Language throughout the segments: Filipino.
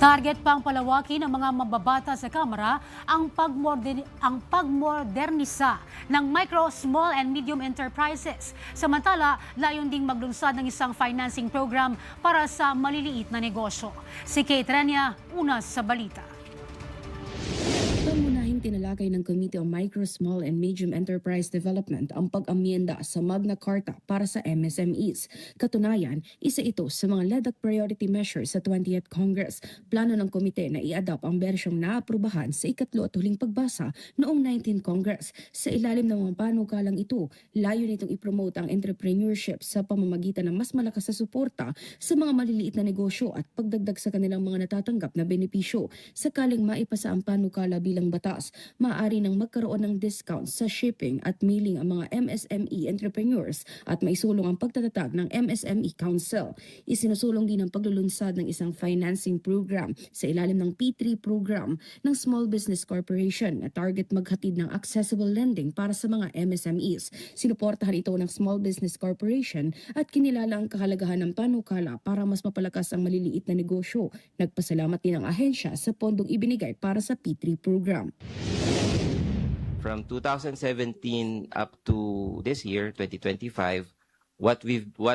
Target pang palawakin ng mga mambabata sa Kamara ang pagmodernisa ng micro, small and medium enterprises. Samantala, layon ding maglunsad ng isang financing program para sa maliliit na negosyo. Si Kate Renia, una sa balita. Pangunahing tinalakay ng Committee on Micro, Small and Medium Enterprise Development ang pag-amyenda sa Magna Carta para sa MSMEs. Katunayan, isa ito sa mga LEDAC priority measures sa 20th Congress. Plano ng komite na i-adopt ang bersyong naaprubahan sa ikatlo at huling pagbasa noong 19th Congress. Sa ilalim ng mga panukalang ito, layo nitong ipromote ang entrepreneurship sa pamamagitan ng mas malakas na suporta sa mga maliliit na negosyo at pagdagdag sa kanilang mga natatanggap na benepisyo. Sakaling maipasa ang panukala bilang batas, maaari nang magkaroon ng discount sa shipping at mailing ang mga MSME entrepreneurs at maisulong ang pagtatatag ng MSME Council. Isinusulong din ang paglulunsad ng isang financing program sa ilalim ng P3 program ng Small Business Corporation na target maghatid ng accessible lending para sa mga MSMEs. Sinuportahan ito ng Small Business Corporation at kinilala ang kahalagahan ng panukala para mas mapalakas ang maliliit na negosyo. Nagpasalamat din ang ahensya sa pondong ibinigay para sa P3 program. From 2017 up to this year, 2025, what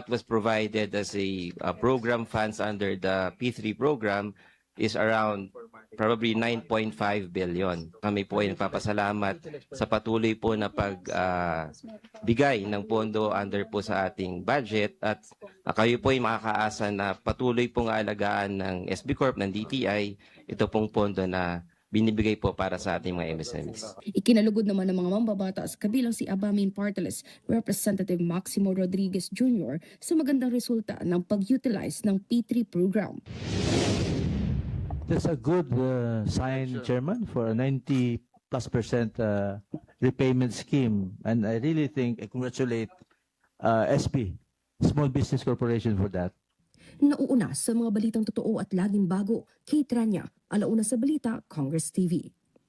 was provided as a program funds under the P3 program is around probably 9.5 billion. Kami po ay nagpapasalamat sa patuloy po na pagbigay ng pondo under po sa ating budget at kayo po ay makakaasa na patuloy pong aalagaan ng SB Corp, ng DTI, ito pong pondo na binibigay po para sa ating mga MSMEs. Ikinalugod naman ng mga mambabatas kabilang si Abamin Parteles Representative Maximo Rodriguez Jr. sa magandang resulta ng pag-utilize ng P3 program. That's a good sign, Chairman, for a 90+% repayment scheme. And I really think I congratulate SB, Small Business Corporation, for that. Nauuna sa mga balitang totoo at laging bago, Kate Rania, alauna sa balita, Congress TV.